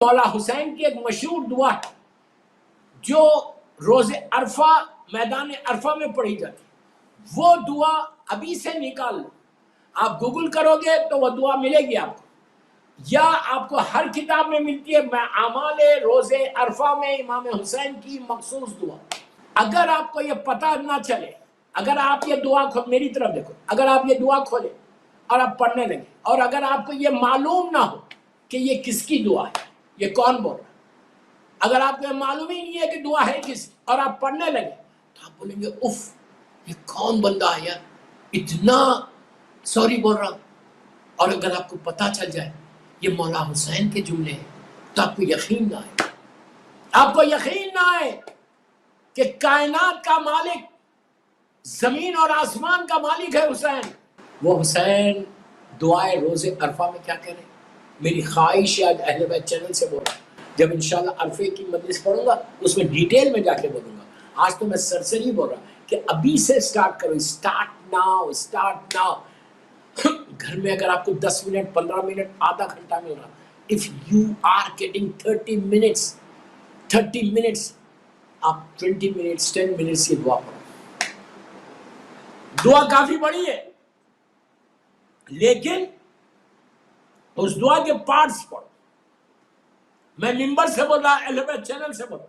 مولا حسین کی ایک مشہور دعا ہے جو روز عرفہ میدان عرفہ میں پڑھی جاتی ہے. وہ دعا ابھی سے نکال لو, آپ گوگل کرو گے تو وہ دعا ملے گی آپ کو, یا آپ کو ہر کتاب میں ملتی ہے. اعمال روز عرفہ میں امام حسین کی مخصوص دعا. اگر آپ کو یہ پتہ نہ چلے, اگر آپ یہ دعا میری طرف دیکھو, اگر آپ یہ دعا کھولے اور آپ پڑھنے لگے, اور اگر آپ کو یہ معلوم نہ ہو کہ یہ کس کی دعا ہے, یہ کون بول رہا ہے, اگر آپ کو یہ معلوم ہی نہیں ہے کہ دعا ہے کس کی, اور آپ پڑھنے لگے تو آپ بولیں گے اف یہ کون بندہ ہے یار, اتنا سوری بول رہا. اور اگر آپ کو پتہ چل جائے یہ مولا حسین کے جملے ہیں تو آپ کو یقین نہ آئے, آپ کو یقین نہ آئے کہ کائنات کا مالک, زمین اور آسمان کا مالک ہے حسین. وہ حسین دعائے روز عرفہ میں کیا کہہ رہے ہیں؟ میری خواہش ہے, آج اہل بیت چینل سے بول رہا ہوں, جب انشاءاللہ عرفے کی مجلس پڑھوں گا اس میں ڈیٹیل میں جا کے بولوں گا. آج تو میں سرسری بول رہا ہوں کہ ابھی سے سٹارٹ کرو, سٹارٹ ناؤ, سٹارٹ ناؤ. گھر میں اگر آپ کو 10 منٹ 15 منٹ آدھا گھنٹہ مل رہا, if you are getting 30 minutes آپ 20 minutes 10 minutes کی دعا پڑھو. دعا کافی بڑی ہے, لیکن اس دعا کے پارٹس پڑھو. میں ممبر سے بول رہا, اہل بیت چینل سے بول رہا,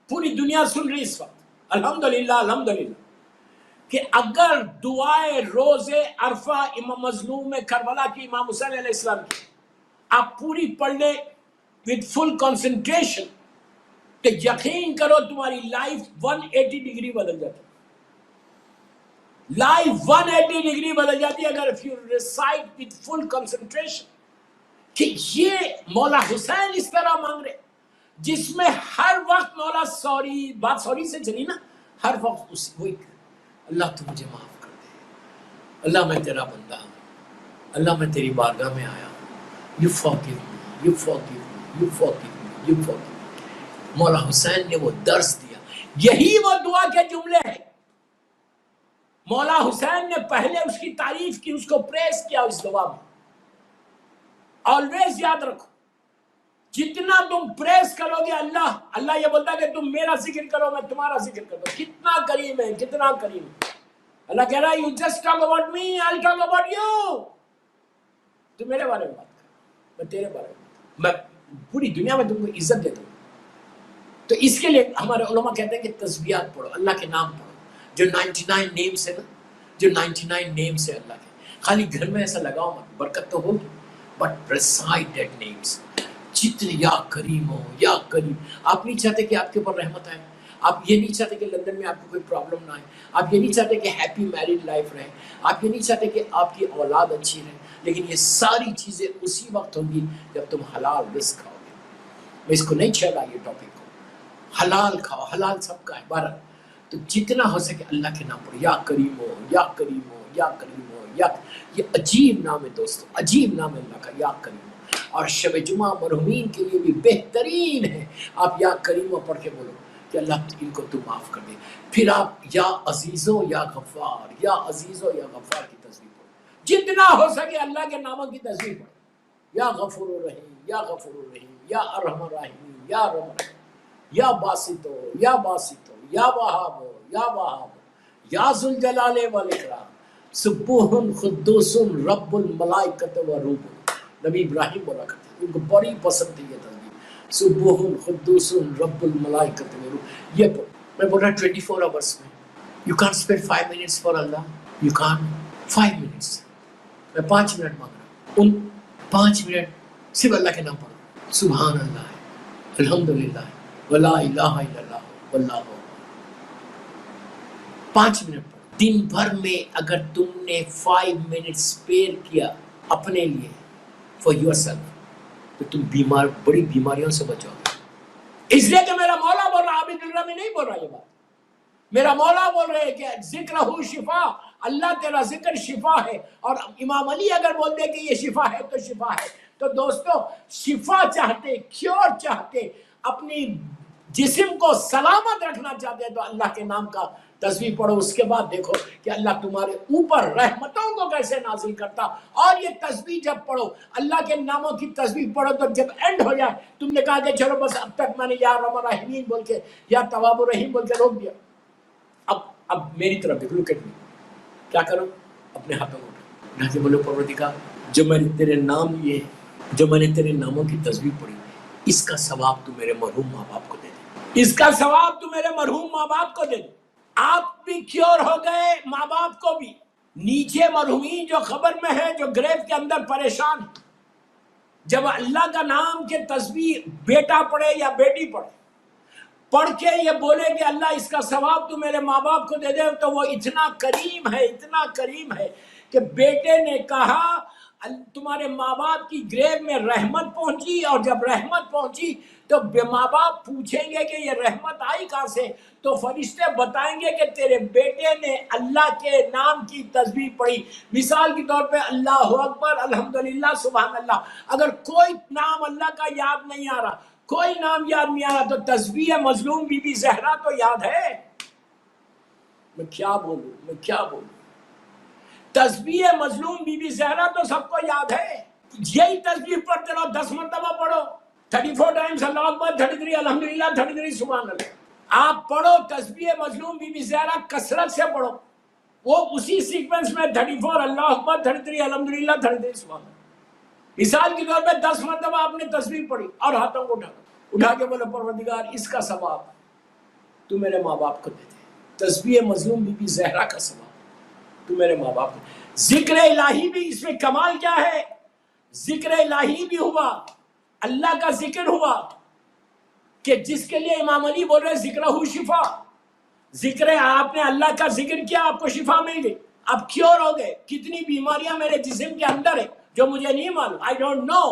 پوری دنیا سن رہی اس وقت, الحمدللہ الحمدللہ, کہ اگر دعائے روز عرفہ امام مظلوم کربلا کی امام حسین علیہ السلام کی آپ پوری پڑھ لیں with full concentration, کہ یقین کرو تمہاری لائف 180 ڈگری بدل جاتی ہے. لائف 180 ڈگری بدل جاتی ہے اگر if you recite with full concentration. کہ یہ مولا حسین اس طرح مانگ رہے جس میں ہر وقت مولا سوری, بات سوری سے چلی نا, ہر وقت وہی اللہ تو مجھے معاف کر دے, اللہ میں تیرا بندہ ہوں, اللہ میں تیری بارگاہ میں آیا ہوں, you forgive me, you forgive me, you forgive me, you forgive me. مولا حسین نے وہ درس دیا. یہی وہ دعا کے جملے ہیں. مولا حسین نے پہلے اس کی تعریف کی, اس کو پریس کیا اس دعا میں. آلویز یاد رکھو, جتنا تم پریس کرو گے اللہ, اللہ یہ بولتا ہے کہ تم میرا ذکر کرو میں تمہارا ذکر کروں. کتنا کریم ہے, کتنا کریم ہے. اللہ کہہ رہا ہے you just talk about me, I'll talk about you. تو میرے بارے میں بات کر, میں تیرے بارے میں پوری دنیا میں تم کو عزت دیتا ہوں. تو اس کے لیے ہمارے علماء کہتے ہیں کہ تسبیحات پڑھو, اللہ کے نام پڑھو, جو 99 نیمز ہے نا, جو 99 نیمز ہے اللہ کے. خالی گھر میں ایسا لگاؤ مت, برکت تو ہوگی, بٹ recite that names. جتنے یا کریم ہو, یا کریم. آپ نہیں چاہتے کہ آپ کے اوپر رحمت آئے, آپ یہ نہیں چاہتے کہ لندن میں آپ کو کوئی پرابلم نہ آئے, آپ یہ نہیں چاہتے کہ ہیپی میرڈ لائف رہے, آپ یہ نہیں چاہتے کہ آپ کی اولاد اچھی رہے, لیکن یہ ساری چیزیں اسی وقت ہوں گی جب تم حلال رزق کھاؤ گے. میں اس کو نہیں چھیڑا یہ ٹاپک کو, حلال کھاؤ, حلال سب کا ہے. بہرحال تو جتنا ہو سکے اللہ کے نام پڑھو, یا کریم ہو, یا کریم ہو, یا کریم ہو, یا. یہ عجیب نام ہے دوستو, عجیب نام ہے اللہ کا, یا کریم. اور شب جمعہ مرحومین کے لیے بھی بہترین ہے. آپ یا کریمو پڑھ کے بولو کہ اللہ ان کو تو معاف کر دے. پھر آپ یا عزیزو یا غفار, یا عزیزو یا غفار کی تصویر پڑھو. جتنا ہو سکے اللہ کے ناموں کی تصویر پڑھو. یا غفور الرحیم, یا غفور الرحیم, یا ارحم الراحمین, یا ارحم الراحمین, یا باسطو, یا باسطو, یا وہابو, یا وہابو, یا ذوالجلال والاکرام, سبوح قدوس رب الملائکۃ والروح. نبی ابراہیم بولا کرتے ہیں, ان کو بڑی پسند تھی یہ تصویر, سبوح قدوس رب الملائکۃ والروح. یہ میں بول رہا 24 hours میں you can't spend 5 minutes for Allah, you can't 5 minutes. میں 5 منٹ مانگ رہا ہوں, ان 5 منٹ صرف اللہ کے نام پڑھو. سبحان اللہ, الحمدللہ, ولا الہ الا اللہ, واللہ. 5 منٹ پڑھو. دن بھر میں اگر تم نے 5 منٹ اسپیئر کیا اپنے لیے for yourself, تو تم بیمار, بڑی بیماریوں سے بچو گے. اس لیے کہ میرا مولا بول رہا, عابد اللہ میں نہیں بول رہا یہ بات. میرا مولا بول رہے کہ ذکر ہو شفا, اللہ تیرا ذکر شفا ہے. اور امام علی اگر بول دے کہ یہ شفا ہے تو شفا ہے. تو دوستو شفا چاہتے, کیور چاہتے, اپنی جسم کو سلامت رکھنا چاہتے ہیں تو اللہ کے نام کا تسبیح پڑھو. اس کے بعد دیکھو کہ اللہ تمہارے اوپر رحمتوں کو کیسے نازل کرتا. اور یہ تسبیح جب پڑھو, اللہ کے ناموں کی تسبیح پڑھو, تو جب اینڈ ہو جائے تم نے کہا کہ چلو بس اب تک میں نے یا رب الرحیم بول کے یا تواب الرحیم بول کے روک دیا, اب میری طرف دیکھ, لک ایٹ می, کیا کرو, اپنے ہاتھوں کو اٹھا کے بولو پروردگار جو میں نے تیرے نام لیے, جو میں نے تیرے ناموں کی تسبیح پڑھی, اس کا ثواب تو میرے مرحوم ماں باپ کو دے دے, اس کا ثواب تو میرے مرحوم ماں باپ کو دے دے. آپ بھی کیور ہو گئے, ماں باپ کو بھی. نیچے مرحومین جو خبر میں ہے, جو گریو کے اندر پریشان ہے, جب اللہ کا نام کے تسبیح بیٹا پڑھے یا بیٹی پڑھ کے یہ بولے کہ اللہ اس کا ثواب تو میرے ماں باپ کو دے دے, تو وہ اتنا کریم ہے, اتنا کریم ہے کہ بیٹے نے کہا تمہارے ماں باپ کی گریو میں رحمت پہنچی, اور جب رحمت پہنچی تو ماں باپ پوچھیں گے کہ یہ رحمت آئی کہاں سے, تو فرشتے بتائیں گے کہ تیرے بیٹے نے اللہ کے نام کی تسبیح پڑھی. مثال کے طور پہ اللہ اکبر, الحمدللہ, سبحان اللہ. اگر کوئی نام اللہ کا یاد نہیں آ رہا, کوئی نام یاد نہیں آ رہا, تو تسبیح مظلوم بی بی زہرا تو یاد ہے. میں کیا بولوں, تسبیح مظلوم بی بی زہرا تو سب کو یاد ہے. یہی تسبیح پڑھتے رہو, 10 مرتبہ پڑھو, 34 ٹائمز اللہ اکبر, 33 الحمدللہ, 33 سبحان اللہ. آپ پڑھو تسبیح مظلوم بی بی زہرا کثرت سے پڑھو, وہ اسی سیکوینس میں 34 اللہ اکبر, 33 الحمدللہ, 33 سبحان اللہ. مثال کے طور پہ 10 مرتبہ آپ نے تسبیح پڑھی, اور ہاتھوں کو اٹھا کے بولو پروردگار اس کا ثواب تو میرے ماں باپ کو دے دے. تسبیح مظلوم بی بی زہرا کا ثواب تو میرے ماں باپ کو. ذکر الہی بھی, اس میں کمال کیا ہے, ذکر الہی بھی ہوا, اللہ کا ذکر ہوا, کہ جس کے لیے امام علی بول رہے ذکر ہو شفا. ذکر آپ نے اللہ کا ذکر کیا, آپ کو شفا مل گئی, آپ کیور ہو گئے. کتنی بیماریاں میرے جسم کے اندر ہے جو مجھے نہیں معلوم, I don't know,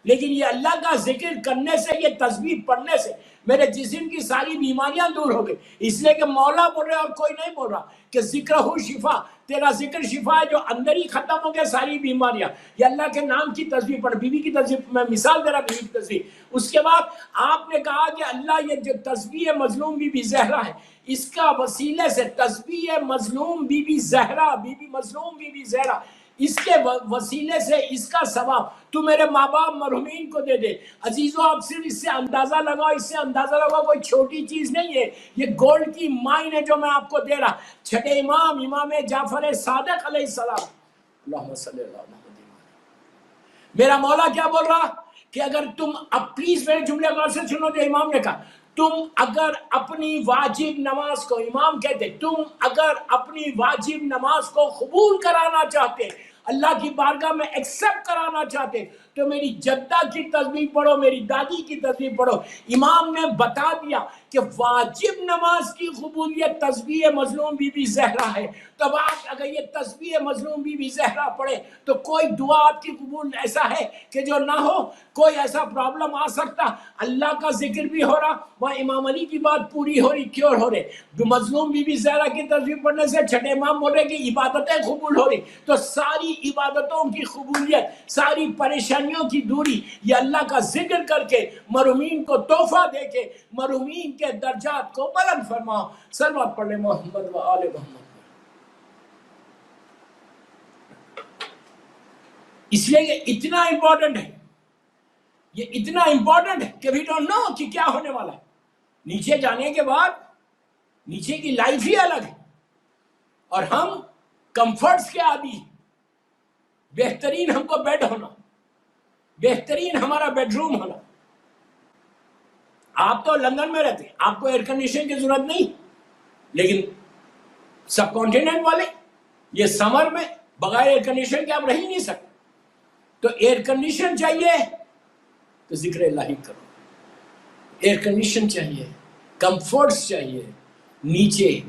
لیکن یہ اللہ کا ذکر کرنے سے, یہ تسبیح پڑھنے سے میرے جسم کی ساری بیماریاں دور ہو گئی. اس لیے کہ مولا بول رہے اور کوئی نہیں بول رہا کہ ذکر ہو شفا, تیرا ذکر شفا ہے, جو اندر ہی ختم ہو گئے ساری بیماریاں. یہ اللہ کے نام کی تسبیح پڑھ, بیوی کی تسبیح, میں مثال دے رہا بیوی کی تسبیح. اس کے بعد آپ نے کہا کہ اللہ یہ جو تسبیح مظلوم بی بی زہرا ہے, اس کا وسیلے سے تسبیح مظلوم بی بی زہرا, بی بی مظلوم بی بی زہرا, اس کے وسیلے سے اس کا ثواب تو میرے ماں باپ مرحومین کو دے دے. عزیزو آپ صرف اس سے اندازہ لگاؤ, اس سے اندازہ لگاؤ, کوئی چھوٹی چیز نہیں ہے, یہ گولڈ کی مائن ہے جو میں آپ کو دے رہا. چھٹے امام امام جعفر صادق علیہ السلام, اللہم صلی اللہ علیہ وسلم. میرا مولا کیا بول رہا کہ اگر تم, اب پلیز میرے جملے غور سے سنو جو امام نے کہا, تم اگر اپنی واجب نماز کو, امام کہتے تم اگر اپنی واجب نماز کو قبول کرانا چاہتے, اللہ کی بارگاہ میں ایکسپٹ کرانا چاہتے, تو میری جدہ کی تسبیح پڑھو, میری دادی کی تسبیح پڑھو. امام نے بتا دیا کہ واجب نماز کی قبولیت تسبیح مظلوم بی بی زہرا ہے. تب آپ اگر یہ تسبیح مظلوم بی بی زہرا پڑھے تو کوئی دعا آپ کی قبول ایسا ہے کہ جو نہ ہو, کوئی ایسا پرابلم آ سکتا. اللہ کا ذکر بھی ہو رہا, وہ امام علی کی بات پوری ہو رہی, کیور ہو رہے. مظلوم بی بی زہرا کی تسبیح پڑھنے سے چھٹے امام بول رہے کہ عبادتیں قبول ہو رہی. تو ساری عبادتوں کی قبولیت, ساری پریشانیوں کی دوری, یہ اللہ کا ذکر کر کے مرحومین کو تحفہ دے کے مرحومین کے درجات کو بلند فرماؤ. صلوات پڑھ لیں محمد و آل محمد. اس لیے یہ اتنا امپورٹنٹ ہے, یہ اتنا امپورٹنٹ ہے کہ وی ڈونٹ نو کہ کیا ہونے والا ہے. نیچے جانے کے بعد نیچے کی لائف ہی الگ ہے, اور ہم کمفرٹس کے عادی. بہترین ہم کو بیڈ ہونا, بہترین ہمارا بیڈ روم ہونا. آپ تو لندن میں رہتے, آپ کو ایئر کنڈیشن کی ضرورت نہیں, لیکن سب کانٹیننٹ والے یہ سمر میں بغیر ایئر کنڈیشن کے آپ رہ ہی نہیں سکتے. تو ایئر کنڈیشن چاہیے تو ذکر الہی کرو, ایئر کنڈیشن چاہیے, کمفرٹس چاہیے نیچے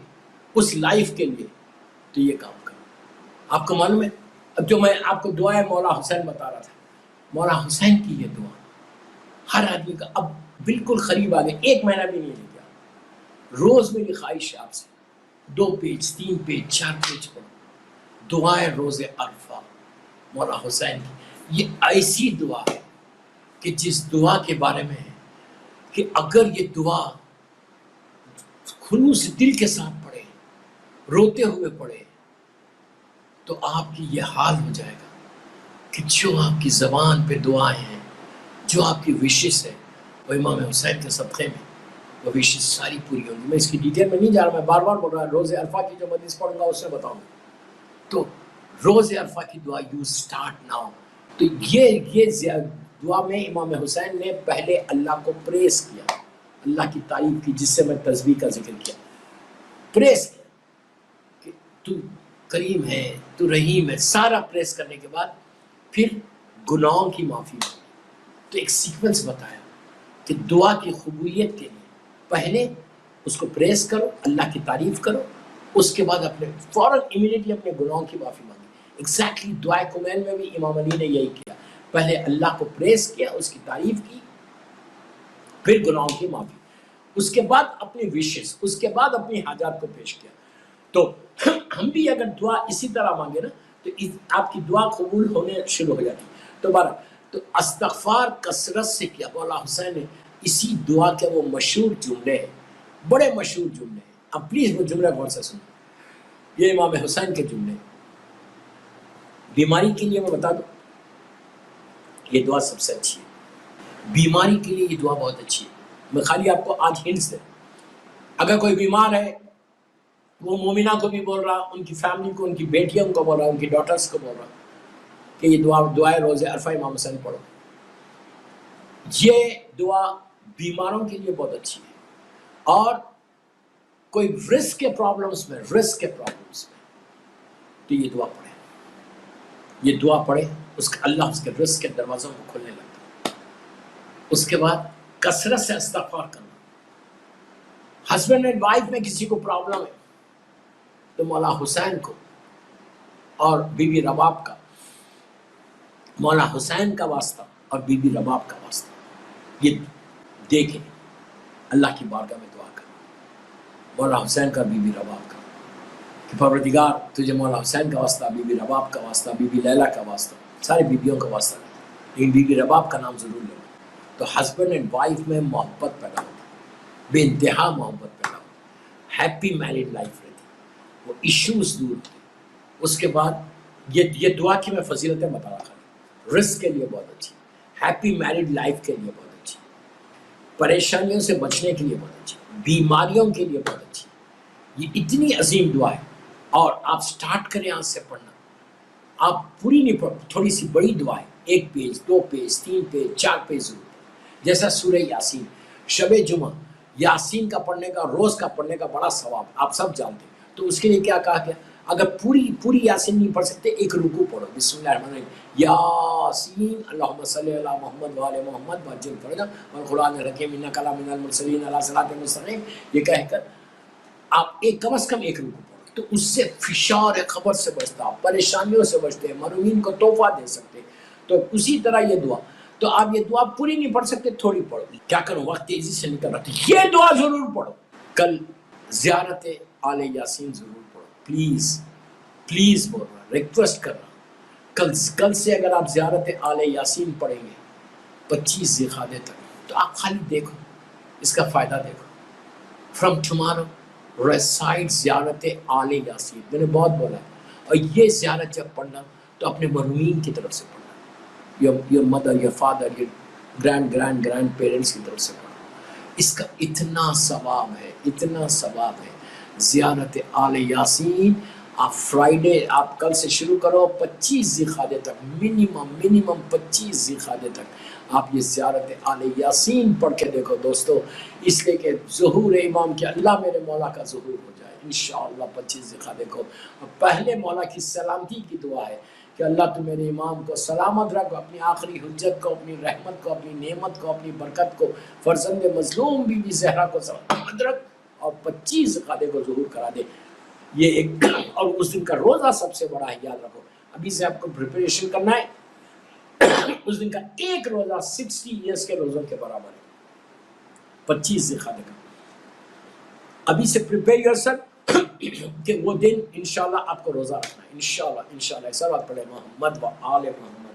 اس لائف کے لیے, تو یہ کام کرو. آپ کو معلوم ہے, اب جو میں آپ کو دعائے مولا حسین بتا رہا تھا, مولا حسین کی یہ دعا ہر آدمی کا اب بالکل قریب آ گئے, 1 مہینہ بھی نہیں لے گیا. روز میری خواہش ہے آپ سے 2 پیج 3 پیج 4 پیج پڑھو, دعائے روز عرفہ مولا حسین کی. یہ ایسی دعا ہے کہ جس دعا کے بارے میں ہے کہ اگر یہ دعا خلوص دل کے ساتھ پڑھیں، روتے ہوئے پڑھیں، تو آپ کی یہ حال ہو جائے گا کہ جو آپ کی زبان پہ دعائیں ہیں، جو آپ کی وشز ہیں، وہ امام حسین کے صدقے میں وہ وشز ساری پوری ہوں گی۔ میں اس کی ڈیٹیل میں نہیں جا رہا، میں بار بار بول رہا ہوں، روز عرفہ کی جو حدیث پڑھوں گا اس میں بتاؤں گا۔ تو روز عرفہ کی دعا یو سٹارٹ ناؤ۔ تو یہ دعا میں امام حسین نے پہلے اللہ کو پریس کیا، اللہ کی تعریف کی، جس سے میں تسبیح کا ذکر کیا، پریس کیا کہ تو کریم ہے، تو رحیم ہے، سارا پریس کرنے کے بعد پھر گناہوں کی معافی مانگی۔ تو ایک سیکوینس بتایا کہ دعا کی قبولیت کے لیے پہلے اس کو پریس کرو، اللہ کی تعریف کرو، اس کے بعد اپنے فوراً امیڈیٹلی اپنے گناہوں کی معافی مانگی۔ ایگزیکٹلی دعائے کمیل میں بھی امام علی نے یہی کیا، پہلے اللہ کو پریس کیا، اس کی تعریف کی، پھر گناہوں کی معافی، اس کے بعد اپنی وشز، اس کے بعد اپنی حاجات کو پیش کیا۔ تو ہم بھی اگر دعا اسی طرح مانگے نا تو آپ کی دعا قبول ہونے شروع ہو جاتی۔ تو استغفار کثرت سے کیا۔ مولا حسین نے اسی دعا کے وہ مشہور جملے ہیں، بڑے مشہور جملے ہیں، اب پلیز وہ جملے غور سے سنیں، یہ امام حسین کے جملے ہیں۔ بیماری کے لیے میں بتا دوں، یہ دعا سب سے اچھی ہے، بیماری کے لیے یہ دعا بہت اچھی ہے۔ میں خالی آپ کو آج ہنٹس دیں، اگر کوئی بیمار ہے، وہ مومنہ کو بھی بول رہا، ان کی فیملی کو، ان کی بیٹیوں کو بول رہا، ان کی ڈاٹرز کو بول رہا کہ یہ دعائے روز عرفہ امام حسین پڑھو۔ یہ دعا بیماروں کے لیے بہت اچھی ہے، اور کوئی رسک کے پرابلمس میں تو یہ دعا پڑھے، یہ دعا پڑھے، اللہ اس کے رزق کے دروازوں کو کھولنے لگتا ہے۔ اس کے بعد کثرت سے استغفار کرنا۔ ہسبینڈ اینڈ وائف میں کسی کو پرابلم ہے تو مولا حسین کو اور بی بی رباب کا، مولا حسین کا واسطہ اور بی بی رباب کا واسطہ، یہ دیکھیں، اللہ کی بارگاہ میں دعا کرنا، مولا حسین کا، بی بی رباب کا، کہ پروردگار تجھے مولا حسین کا واسطہ، بی بی رباب کا واسطہ، بی بی لیلہ کا واسطہ، سارے بیبیوں کا واسطہ نہیں، لیکن بی بی رباب کا نام ضرور لینا۔ تو ہسبینڈ اینڈ وائف میں محبت پیدا ہوتی، بے انتہا محبت پیدا ہوتی، ہیپی میرڈ لائف رہتی، وہ ایشوز دور ہوتے۔ اس کے بعد یہ دعا کی میں فضیلتیں بتا رہا تھا، رزق کے لیے بہت اچھی، ہیپی میرڈ لائف کے لیے بہت اچھی، پریشانیوں سے بچنے کے لیے بہت اچھی، بیماریوں کے لیے بہت اچھی۔ یہ اتنی عظیم دعا ہے، اور آپ سٹارٹ کریں آج سے پڑھنا۔ آپ پوری نہیں پڑھ، تھوڑی سی بڑی دعا ہے، 1 پیج 2 پیج 3 پیج 4 پیج ضرور، جیسا سورہ یاسین، شب جمعہ یاسین کا پڑھنے کا، روز کا پڑھنے کا بڑا ثواب آپ سب جانتے ہیں۔ تو اس کے لیے کیا کہا گیا، اگر پوری یاسین نہیں پڑھ سکتے، ایک رکوع پڑھو، بسم اللہ الرحمن الرحیم، یاسین اللہم صلی علی محمد وآل محمد وعجل فرجہ والقرآن الحکیم انک لمن المرسلین علی صراط مستقیم، یہ کہہ کر آپ کم از کم ایک رکوع پڑھو، تو اس سے فشار خبر سے بچتا، پریشانیوں سے بچتے، مرحومین کو تحفہ دے سکتے۔ تو اسی طرح یہ دعا، تو آپ یہ دعا پوری نہیں پڑھ سکتے، تھوڑی پڑھو۔ کیا کروں، وقت تیزی سے نکل رہا ہے، یہ دعا ضرور پڑھو۔ کل زیارت آل یاسین ضرور پڑھو، پلیز بول رہا، ریکویسٹ کر رہا، کل سے اگر آپ زیارت آل یاسین پڑھیں گے 25 ذی القعدہ تک، تو آپ خالی دیکھو، اس کا فائدہ دیکھو۔ فرام ٹمارو ریسائٹ زیارت آل یاسین، میں نے بہت بولا ہے، اور یہ زیارت جب پڑھنا تو اپنے مرحومین کی طرف سے پڑھنا، your mother, your father, your grand parents کی طرف سے پڑھنا۔ اس کا اتنا ثواب ہے، اتنا ثواب ہے زیارت آل یاسین۔ آپ فرائیڈے، آپ کل سے شروع کرو، 25 ذی القعدہ تک، منیمم 25 ذی القعدہ تک آپ یہ زیارت آل یاسین پڑھ کے دیکھو دوستو، اس لیے کہ ظہور امام کے، اللہ میرے مولا کا ظہور ہو جائے انشاءاللہ 25 ذی القعدہ کو۔ پہلے مولا کی سلامتی کی دعا ہے کہ اللہ تو میرے امام کو سلامت رکھ، اپنی آخری حجت کو، اپنی رحمت کو، اپنی نعمت کو، اپنی برکت کو، فرزند مظلوم بی بی زہرا کو سلامت رکھ، اور 25 ذی القعدہ کو ظہور کرا دے۔ یہ ایک، اور اس دن کا روزہ سب سے بڑا ہے، یاد رکھو، ابھی سے آپ کو پریپریشن کرنا ہے۔ اس دن کا ایک روزہ 60 ایئرس کے روزوں کے برابر ہے، 25 ذی القعدہ کا۔ ابھی سے پریپیئر یور سیلف کہ وہ دن انشاءاللہ آپ کو روزہ رکھنا ہے، انشاءاللہ۔ سب آپ پڑھیں محمد و آل محمد۔